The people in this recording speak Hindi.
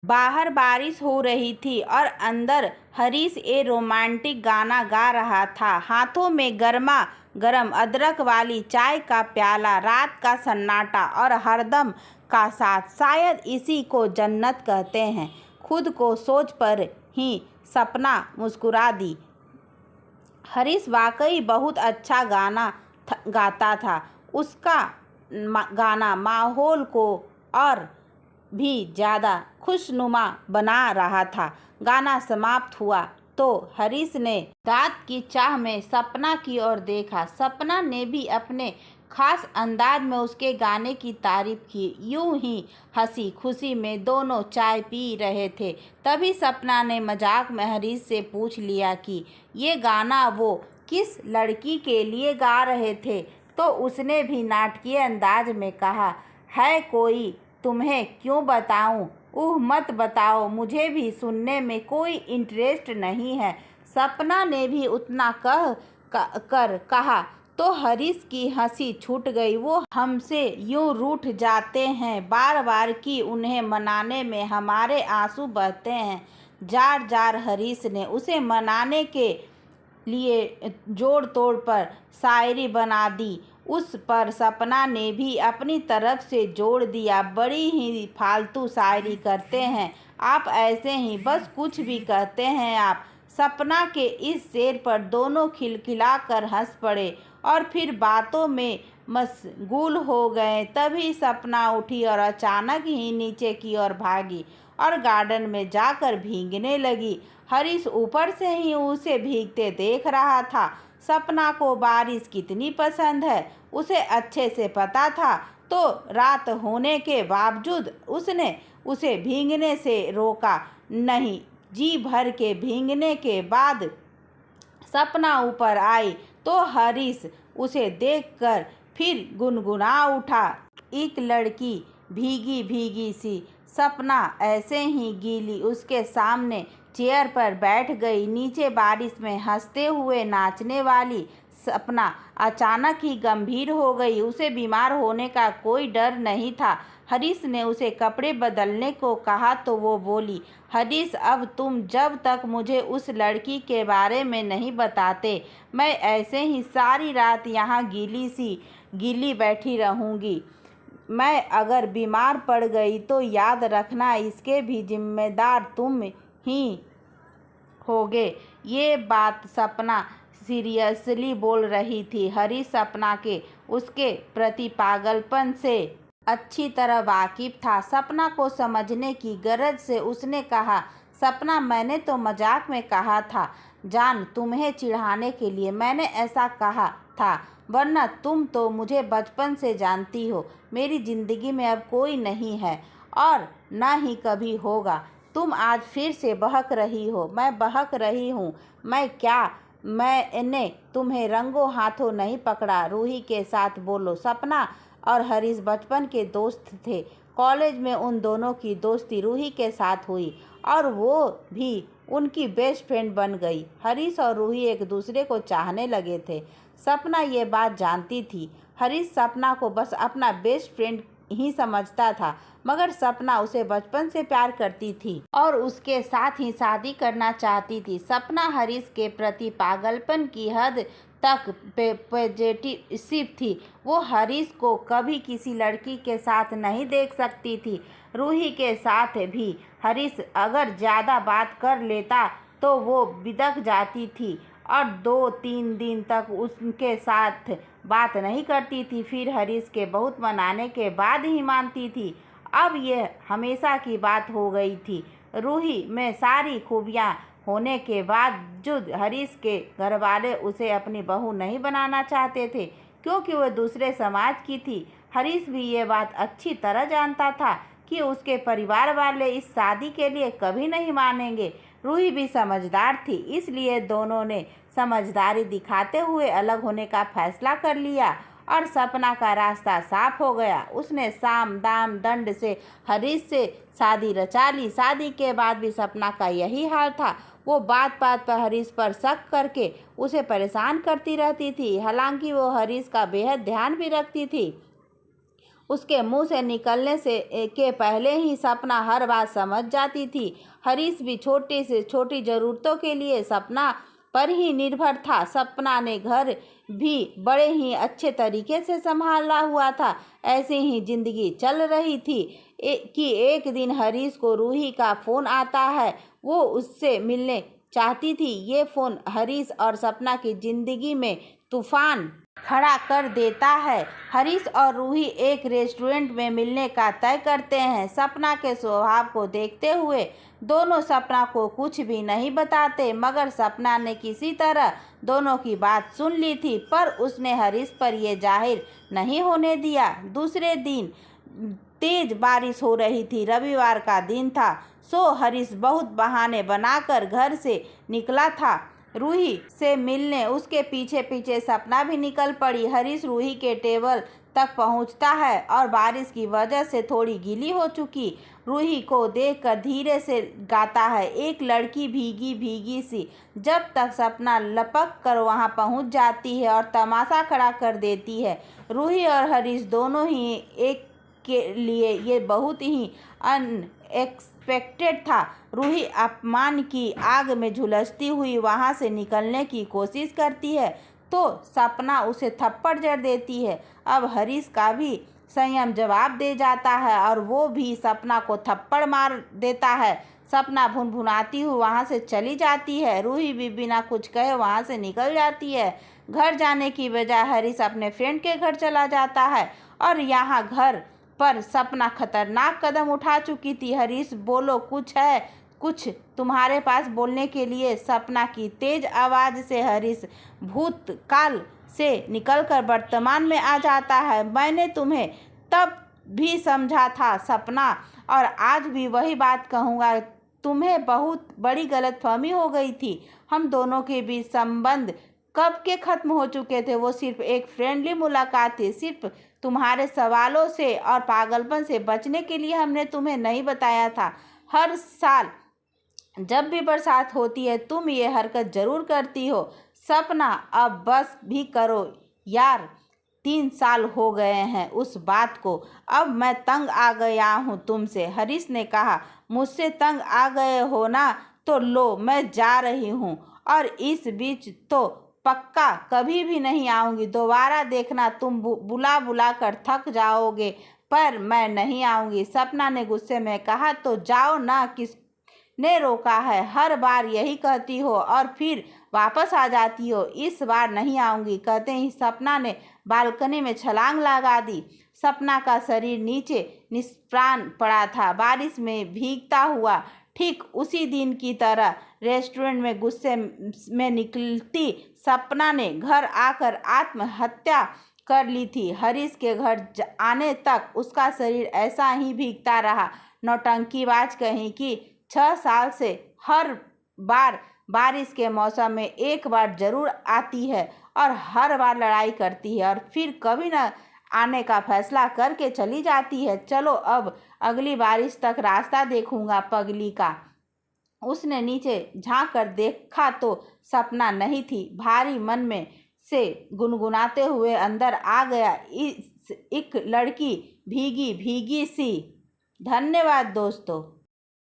बाहर बारिश हो रही थी और अंदर हरीश ये रोमांटिक गाना गा रहा था। हाथों में गर्मा गर्म अदरक वाली चाय का प्याला, रात का सन्नाटा और हरदम का साथ, शायद इसी को जन्नत कहते हैं। खुद को सोच पर ही सपना मुस्कुरा दी। हरीश वाकई बहुत अच्छा गाता था। उसका गाना माहौल को और भी ज़्यादा खुशनुमा बना रहा था। गाना समाप्त हुआ तो हरीश ने रात की चाह में सपना की ओर देखा। सपना ने भी अपने खास अंदाज में उसके गाने की तारीफ की। यूं ही हंसी खुशी में दोनों चाय पी रहे थे। तभी सपना ने मजाक में हरीश से पूछ लिया कि ये गाना वो किस लड़की के लिए गा रहे थे। तो उसने भी नाटकीय अंदाज में कहा, है कोई, तुम्हें क्यों बताऊं? मत बताओ, मुझे भी सुनने में कोई इंटरेस्ट नहीं है। सपना ने भी उतना कर कहा तो हरीश की हंसी छूट गई। वो हमसे यूं रूठ जाते हैं बार बार कि उन्हें मनाने में हमारे आंसू बहते हैं। जार जार हरीश ने उसे मनाने के लिए जोड़ तोड़ पर शायरी बना दी। उस पर सपना ने भी अपनी तरफ से जोड़ दिया। बड़ी ही फालतू शायरी करते हैं आप, ऐसे ही बस कुछ भी कहते हैं आप। सपना के इस शेर पर दोनों खिलखिला कर हंस पड़े और फिर बातों में मशगूल हो गए। तभी सपना उठी और अचानक ही नीचे की ओर भागी और गार्डन में जाकर भीगने लगी। हरीश ऊपर से ही उसे भीगते देख रहा था। सपना को बारिश कितनी पसंद है उसे अच्छे से पता था, तो रात होने के बावजूद उसने उसे भीगने से रोका नहीं। जी भर के भीगने के बाद सपना ऊपर आई तो हरीश उसे देखकर फिर गुनगुना उठा, एक लड़की भीगी भीगी सी। सपना ऐसे ही गीली उसके सामने चेयर पर बैठ गई। नीचे बारिश में हंसते हुए नाचने वाली सपना अचानक ही गंभीर हो गई। उसे बीमार होने का कोई डर नहीं था। हरीश ने उसे कपड़े बदलने को कहा तो वो बोली, हरीश अब तुम जब तक मुझे उस लड़की के बारे में नहीं बताते, मैं ऐसे ही सारी रात यहाँ गीली बैठी रहूँगी। मैं अगर बीमार पड़ गई तो याद रखना इसके भी जिम्मेदार तुम ही होगे। ये बात सपना सीरियसली बोल रही थी। हरीश सपना के उसके प्रति पागलपन से अच्छी तरह वाकिफ था। सपना को समझने की गरज से उसने कहा, सपना मैंने तो मजाक में कहा था जान, तुम्हें चिढ़ाने के लिए मैंने ऐसा कहा था, वरना तुम तो मुझे बचपन से जानती हो। मेरी ज़िंदगी में अब कोई नहीं है और न ही कभी होगा। तुम आज फिर से बहक रही हो। मैं बहक रही हूँ मैं क्या? मैंने तुम्हें रंगों हाथों नहीं पकड़ा। रूही के साथ बोलो। सपना और हरीश बचपन के दोस्त थे। कॉलेज में उन दोनों की दोस्ती रूही के साथ हुई और वो भी उनकी बेस्ट फ्रेंड बन गई। हरीश और रूही एक दूसरे को चाहने लगे थे। सपना ये बात जानती थी। हरीश सपना को बस अपना बेस्ट फ्रेंड ही समझता था, मगर सपना उसे बचपन से प्यार करती थी और उसके साथ ही शादी करना चाहती थी। सपना हरीश के प्रति पागलपन की हद तक पॉजिटिव थी। वो हरीश को कभी किसी लड़की के साथ नहीं देख सकती थी। रूही के साथ भी हरीश अगर ज़्यादा बात कर लेता तो वो बिदक जाती थी और 2-3 दिन तक उसके साथ बात नहीं करती थी। फिर हरीश के बहुत मनाने के बाद ही मानती थी। अब यह हमेशा की बात हो गई थी। रूही में सारी खूबियाँ होने के बावजूद हरीश के घरवाले उसे अपनी बहू नहीं बनाना चाहते थे, क्योंकि वह दूसरे समाज की थी। हरीश भी ये बात अच्छी तरह जानता था कि उसके परिवार वाले इस शादी के लिए कभी नहीं मानेंगे। रूही भी समझदार थी, इसलिए दोनों ने समझदारी दिखाते हुए अलग होने का फैसला कर लिया और सपना का रास्ता साफ हो गया। उसने साम दाम दंड से हरीश से शादी रचा ली। शादी के बाद भी सपना का यही हाल था। वो बात बात पर हरीश पर शक करके उसे परेशान करती रहती थी। हालांकि वो हरीश का बेहद ध्यान भी रखती थी। उसके मुंह से निकलने से के पहले ही सपना हर बात समझ जाती थी। हरीश भी छोटी से छोटी ज़रूरतों के लिए सपना पर ही निर्भर था। सपना ने घर भी बड़े ही अच्छे तरीके से संभाला हुआ था। ऐसे ही जिंदगी चल रही थी कि एक दिन हरीश को रूही का फ़ोन आता है। वो उससे मिलने चाहती थी। ये फ़ोन हरीश और सपना की ज़िंदगी में तूफान खड़ा कर देता है। हरीश और रूही एक रेस्टोरेंट में मिलने का तय करते हैं। सपना के स्वभाव को देखते हुए दोनों सपना को कुछ भी नहीं बताते, मगर सपना ने किसी तरह दोनों की बात सुन ली थी, पर उसने हरीश पर यह जाहिर नहीं होने दिया। दूसरे दिन तेज बारिश हो रही थी। रविवार का दिन था, सो हरीश बहुत बहाने बनाकर घर से निकला था रूही से मिलने। उसके पीछे पीछे सपना भी निकल पड़ी। हरीश रूही के टेबल तक पहुंचता है और बारिश की वजह से थोड़ी गीली हो चुकी रूही को देखकर धीरे से गाता है, एक लड़की भीगी भीगी सी। जब तक सपना लपक कर वहां पहुंच जाती है और तमाशा खड़ा कर देती है। रूही और हरीश दोनों ही एक के लिए ये बहुत ही अनएक्सपेक्टेड था। रूही अपमान की आग में झुलसती हुई वहां से निकलने की कोशिश करती है तो सपना उसे थप्पड़ जड़ देती है। अब हरीश का भी संयम जवाब दे जाता है और वो भी सपना को थप्पड़ मार देता है। सपना भुनभुनाती हुई वहां से चली जाती है। रूही भी बिना कुछ कहे वहां से निकल जाती है। घर जाने की बजाय हरीश अपने फ्रेंड के घर चला जाता है और यहाँ घर पर सपना खतरनाक कदम उठा चुकी थी। हरीश बोलो, कुछ है? कुछ तुम्हारे पास बोलने के लिए? सपना की तेज आवाज़ से हरीश भूतकाल से निकलकर वर्तमान में आ जाता है। मैंने तुम्हें तब भी समझा था सपना, और आज भी वही बात कहूँगा। तुम्हें बहुत बड़ी गलतफहमी हो गई थी। हम दोनों के बीच संबंध कब के ख़त्म हो चुके थे। वो सिर्फ एक फ्रेंडली मुलाकात थी। सिर्फ तुम्हारे सवालों से और पागलपन से बचने के लिए हमने तुम्हें नहीं बताया था। हर साल जब भी बरसात होती है तुम ये हरकत ज़रूर करती हो। सपना, अब बस भी करो यार, 3 साल हो गए हैं उस बात को। अब मैं तंग आ गया हूँ तुमसे। हरीश ने कहा, मुझसे तंग आ गए हो ना, तो लो मैं जा रही हूँ, और इस बीच तो पक्का कभी भी नहीं आऊँगी। दोबारा देखना, तुम बुला बुला कर थक जाओगे, पर मैं नहीं आऊँगी। सपना ने गुस्से में कहा, तो जाओ ना, किसने रोका है? हर बार यही कहती हो और फिर वापस आ जाती हो। इस बार नहीं आऊँगी, कहते ही सपना ने बालकनी में छलांग लगा दी। सपना का शरीर नीचे निष्प्राण पड़ा था, बारिश में भीगता हुआ। ठीक उसी दिन की तरह रेस्टोरेंट में गुस्से में निकलती सपना ने घर आकर आत्महत्या कर ली थी। हरीश के घर आने तक उसका शरीर ऐसा ही भीगता रहा। नौटंकीबाज कहीं कि 6 साल से हर बार बारिश के मौसम में एक बार जरूर आती है और हर बार लड़ाई करती है और फिर कभी न आने का फैसला करके चली जाती है। चलो अब अगली बारिश तक रास्ता देखूंगा पगली का। उसने नीचे झांक कर देखा तो सपना नहीं थी। भारी मन में से गुनगुनाते हुए अंदर आ गया, एक लड़की भीगी भीगी सी। धन्यवाद दोस्तों।